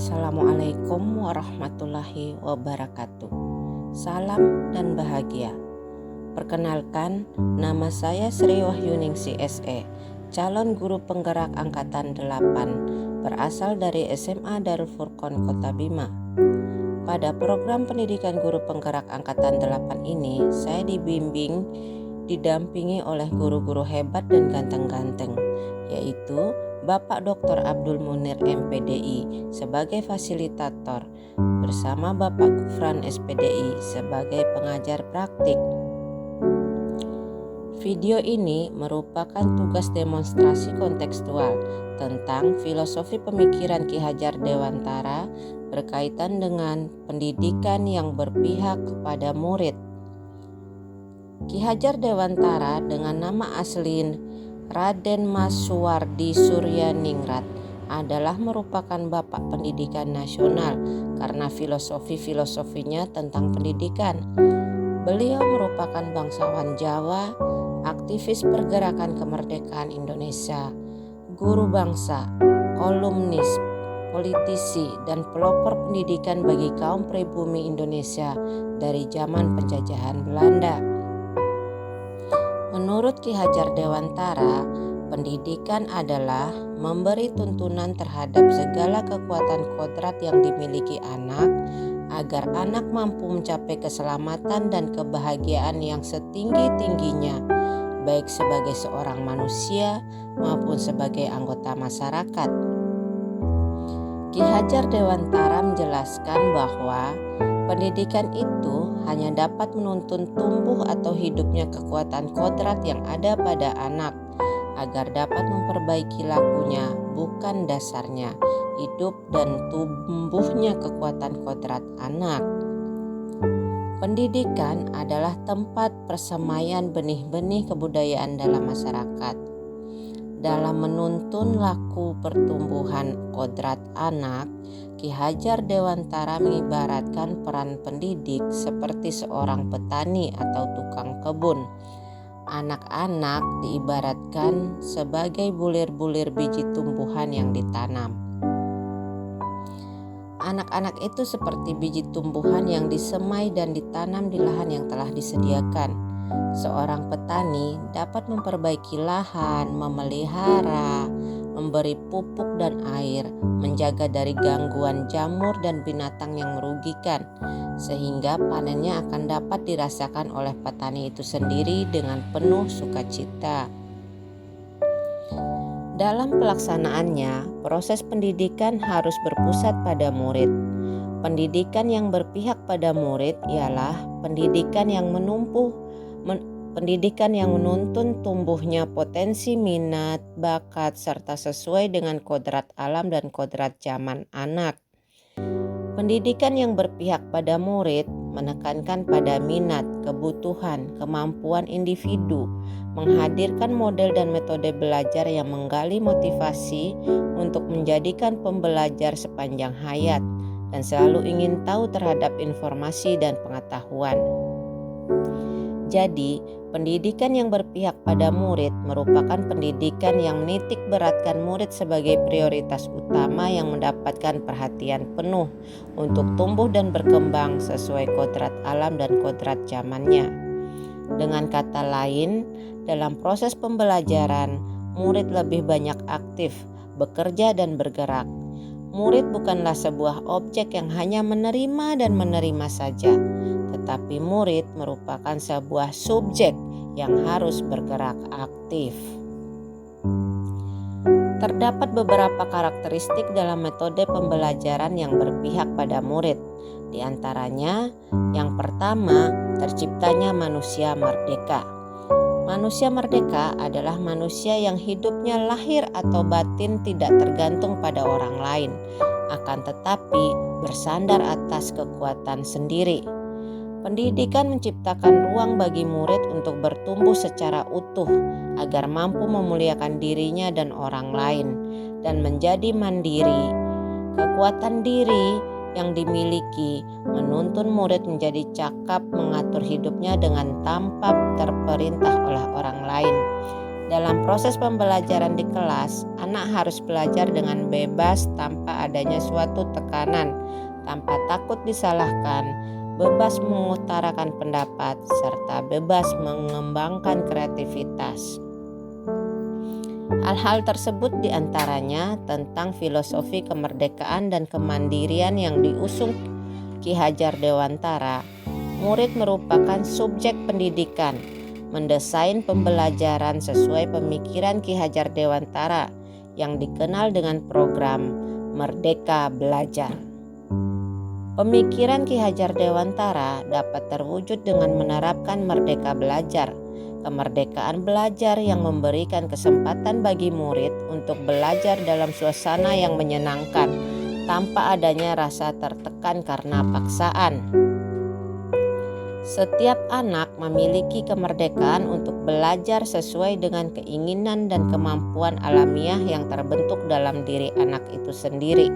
Assalamualaikum warahmatullahi wabarakatuh. Salam dan bahagia. Perkenalkan, nama saya Sri Wahyuningsi SE, calon guru penggerak angkatan 8, berasal dari SMA Darul Furqon Kota Bima. Pada program pendidikan guru penggerak angkatan 8 ini, saya didampingi oleh guru-guru hebat dan ganteng-ganteng, yaitu Bapak Dr. Abdul Munir MPDI sebagai fasilitator bersama Bapak Gufran SPDI sebagai pengajar praktik. Video ini merupakan tugas demonstrasi kontekstual tentang filosofi pemikiran Ki Hajar Dewantara berkaitan dengan pendidikan yang berpihak kepada murid. Ki Hajar Dewantara dengan nama asli Raden Mas Suwardi Suryaningrat adalah merupakan bapak pendidikan nasional karena filosofinya tentang pendidikan. Beliau merupakan bangsawan Jawa, aktivis pergerakan kemerdekaan Indonesia, guru bangsa, kolumnis, politisi, dan pelopor pendidikan bagi kaum pribumi Indonesia dari zaman penjajahan Belanda. Menurut Ki Hajar Dewantara, pendidikan adalah memberi tuntunan terhadap segala kekuatan kodrat yang dimiliki anak agar anak mampu mencapai keselamatan dan kebahagiaan yang setinggi-tingginya, baik sebagai seorang manusia maupun sebagai anggota masyarakat. Ki Hajar Dewantara menjelaskan bahwa pendidikan itu hanya dapat menuntun tumbuh atau hidupnya kekuatan kodrat yang ada pada anak agar dapat memperbaiki lakunya, bukan dasarnya, hidup dan tumbuhnya kekuatan kodrat anak. Pendidikan adalah tempat persemaian benih-benih kebudayaan dalam masyarakat. Dalam menuntun laku pertumbuhan kodrat anak, Ki Hajar Dewantara mengibaratkan peran pendidik seperti seorang petani atau tukang kebun. Anak-anak diibaratkan sebagai bulir-bulir biji tumbuhan yang ditanam. Anak-anak itu seperti biji tumbuhan yang disemai dan ditanam di lahan yang telah disediakan. Seorang petani dapat memperbaiki lahan, memelihara, memberi pupuk dan air, menjaga dari gangguan jamur dan binatang yang merugikan, sehingga panennya akan dapat dirasakan oleh petani itu sendiri dengan penuh sukacita. Dalam pelaksanaannya, proses pendidikan harus berpusat pada murid. Pendidikan yang berpihak pada murid ialah pendidikan yang menuntun tumbuhnya potensi minat, bakat, serta sesuai dengan kodrat alam dan kodrat zaman anak. Pendidikan yang berpihak pada murid menekankan pada minat, kebutuhan, kemampuan individu, menghadirkan model dan metode belajar yang menggali motivasi untuk menjadikan pembelajar sepanjang hayat dan selalu ingin tahu terhadap informasi dan pengetahuan. Jadi, pendidikan yang berpihak pada murid merupakan pendidikan yang menitik beratkan murid sebagai prioritas utama yang mendapatkan perhatian penuh untuk tumbuh dan berkembang sesuai kodrat alam dan kodrat zamannya. Dengan kata lain, dalam proses pembelajaran, murid lebih banyak aktif, bekerja dan bergerak. Murid bukanlah sebuah objek yang hanya menerima dan menerima saja, tetapi murid merupakan sebuah subjek yang harus bergerak aktif. Terdapat beberapa karakteristik dalam metode pembelajaran yang berpihak pada murid. Di antaranya, yang pertama, terciptanya manusia merdeka. Manusia merdeka adalah manusia yang hidupnya lahir atau batin tidak tergantung pada orang lain, akan tetapi bersandar atas kekuatan sendiri. Pendidikan menciptakan ruang bagi murid untuk bertumbuh secara utuh agar mampu memuliakan dirinya dan orang lain dan menjadi mandiri. Kekuatan diri yang dimiliki menuntun murid menjadi cakap mengatur hidupnya dengan tanpa terperintah oleh orang lain. Dalam proses pembelajaran di kelas, anak harus belajar dengan bebas tanpa adanya suatu tekanan, tanpa takut disalahkan, bebas mengutarakan pendapat, serta bebas mengembangkan kreativitas. Hal-hal tersebut diantaranya tentang filosofi kemerdekaan dan kemandirian yang diusung Ki Hajar Dewantara. Murid merupakan subjek pendidikan, mendesain pembelajaran sesuai pemikiran Ki Hajar Dewantara yang dikenal dengan program Merdeka Belajar. Pemikiran Ki Hajar Dewantara dapat terwujud dengan menerapkan Merdeka Belajar, kemerdekaan belajar yang memberikan kesempatan bagi murid untuk belajar dalam suasana yang menyenangkan tanpa adanya rasa tertekan karena paksaan. Setiap anak memiliki kemerdekaan untuk belajar sesuai dengan keinginan dan kemampuan alamiah yang terbentuk dalam diri anak itu sendiri.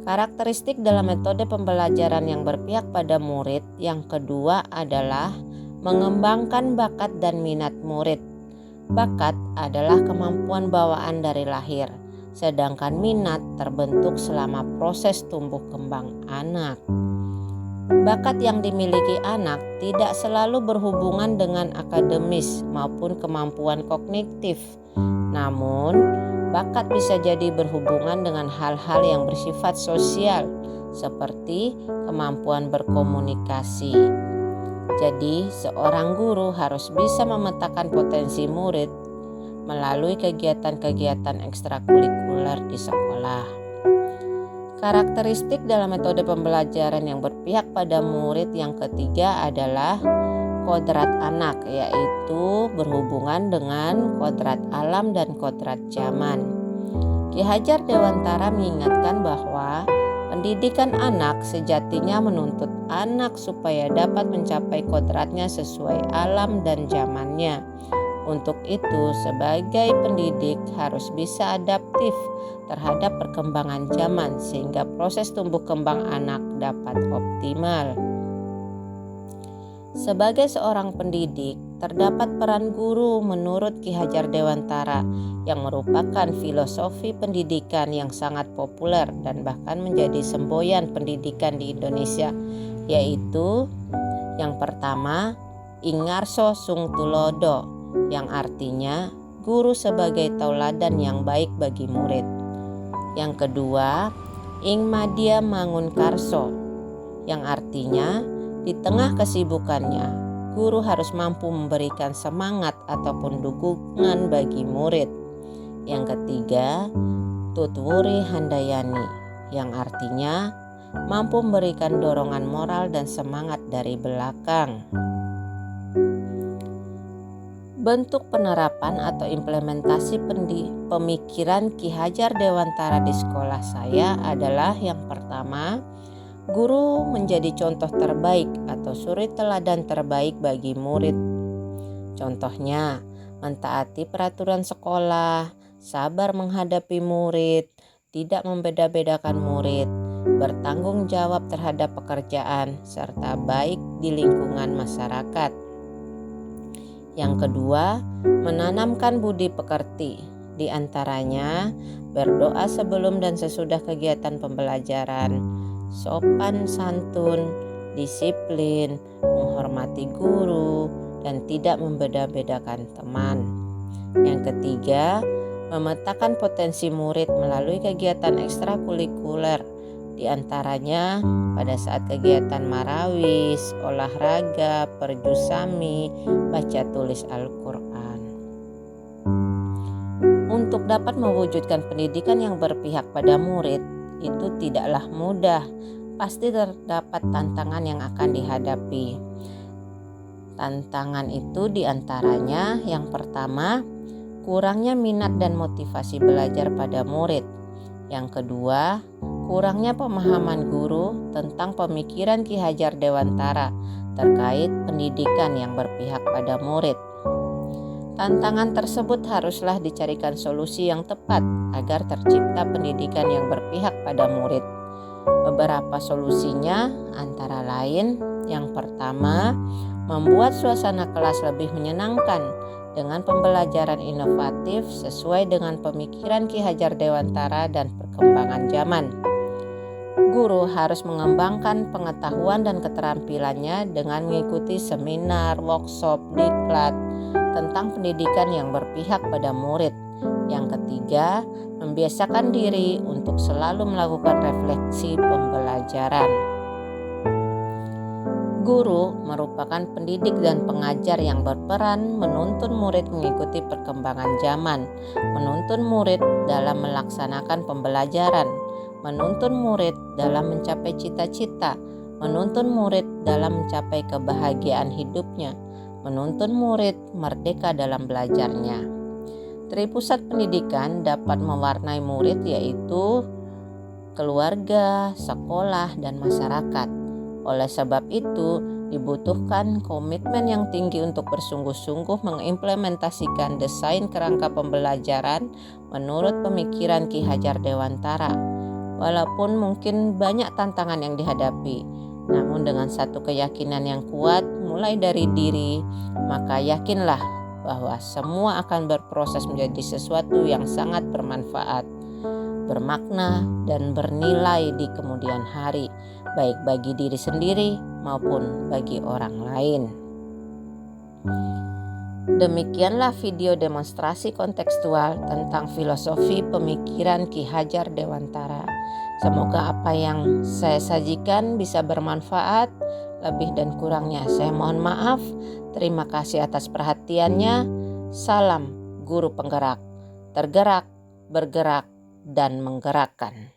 Karakteristik dalam metode pembelajaran yang berpihak pada murid yang kedua adalah mengembangkan bakat dan minat murid. Bakat adalah kemampuan bawaan dari lahir, sedangkan minat terbentuk selama proses tumbuh kembang anak. Bakat yang dimiliki anak tidak selalu berhubungan dengan akademis maupun kemampuan kognitif. Namun, bakat bisa jadi berhubungan dengan hal-hal yang bersifat sosial, seperti kemampuan berkomunikasi. Jadi, seorang guru harus bisa memetakan potensi murid melalui kegiatan-kegiatan ekstrakurikuler di sekolah. Karakteristik dalam metode pembelajaran yang berpihak pada murid yang ketiga adalah kodrat anak, yaitu berhubungan dengan kodrat alam dan kodrat zaman. Ki Hajar Dewantara mengingatkan bahwa pendidikan anak sejatinya menuntut anak supaya dapat mencapai kodratnya sesuai alam dan zamannya. Untuk itu, sebagai pendidik harus bisa adaptif terhadap perkembangan zaman sehingga proses tumbuh kembang anak dapat optimal. Sebagai seorang pendidik, terdapat peran guru menurut Ki Hajar Dewantara yang merupakan filosofi pendidikan yang sangat populer dan bahkan menjadi semboyan pendidikan di Indonesia, yaitu yang pertama, Ingarso Sung Tulodo, yang artinya guru sebagai tauladan yang baik bagi murid. Yang kedua, Ing Madya Mangunkarso, yang artinya di tengah kesibukannya, guru harus mampu memberikan semangat ataupun dukungan bagi murid. Yang ketiga, Tutwuri Handayani, yang artinya mampu memberikan dorongan moral dan semangat dari belakang. Bentuk penerapan atau implementasi pemikiran Ki Hajar Dewantara di sekolah saya adalah yang pertama, guru menjadi contoh terbaik atau suri teladan terbaik bagi murid. Contohnya, mentaati peraturan sekolah, sabar menghadapi murid, tidak membeda-bedakan murid, bertanggung jawab terhadap pekerjaan, serta baik di lingkungan masyarakat. Yang kedua, menanamkan budi pekerti, di antaranya berdoa sebelum dan sesudah kegiatan pembelajaran, sopan santun, disiplin, menghormati guru, dan tidak membeda-bedakan teman. Yang ketiga, memetakan potensi murid melalui kegiatan ekstrakurikuler, di antaranya pada saat kegiatan marawis, olahraga, perjusami, baca tulis Al-Quran. Untuk dapat mewujudkan pendidikan yang berpihak pada murid, itu tidaklah mudah. Pasti terdapat tantangan yang akan dihadapi. Tantangan itu diantaranya yang pertama, kurangnya minat dan motivasi belajar pada murid. Yang kedua, kurangnya pemahaman guru tentang pemikiran Ki Hajar Dewantara terkait pendidikan yang berpihak pada murid. Tantangan tersebut haruslah dicarikan solusi yang tepat agar tercipta pendidikan yang berpihak pada murid. Beberapa solusinya antara lain, yang pertama, membuat suasana kelas lebih menyenangkan dengan pembelajaran inovatif sesuai dengan pemikiran Ki Hajar Dewantara dan perkembangan zaman. Guru harus mengembangkan pengetahuan dan keterampilannya dengan mengikuti seminar, workshop, diklat tentang pendidikan yang berpihak pada murid. Yang ketiga, membiasakan diri untuk selalu melakukan refleksi pembelajaran. Guru merupakan pendidik dan pengajar yang berperan menuntun murid mengikuti perkembangan zaman, menuntun murid dalam melaksanakan pembelajaran, menuntun murid dalam mencapai cita-cita, menuntun murid dalam mencapai kebahagiaan hidupnya, menuntun murid merdeka dalam belajarnya. Tripusat pendidikan dapat mewarnai murid yaitu keluarga, sekolah, dan masyarakat. Oleh sebab itu, dibutuhkan komitmen yang tinggi untuk bersungguh-sungguh mengimplementasikan desain kerangka pembelajaran menurut pemikiran Ki Hajar Dewantara. Walaupun mungkin banyak tantangan yang dihadapi, namun dengan satu keyakinan yang kuat mulai dari diri, maka yakinlah bahwa semua akan berproses menjadi sesuatu yang sangat bermanfaat, bermakna, dan bernilai di kemudian hari, baik bagi diri sendiri maupun bagi orang lain. Demikianlah video demonstrasi kontekstual tentang filosofi pemikiran Ki Hajar Dewantara. Semoga apa yang saya sajikan bisa bermanfaat. Lebih dan kurangnya saya mohon maaf. Terima kasih atas perhatiannya. Salam guru penggerak, tergerak, bergerak, dan menggerakkan.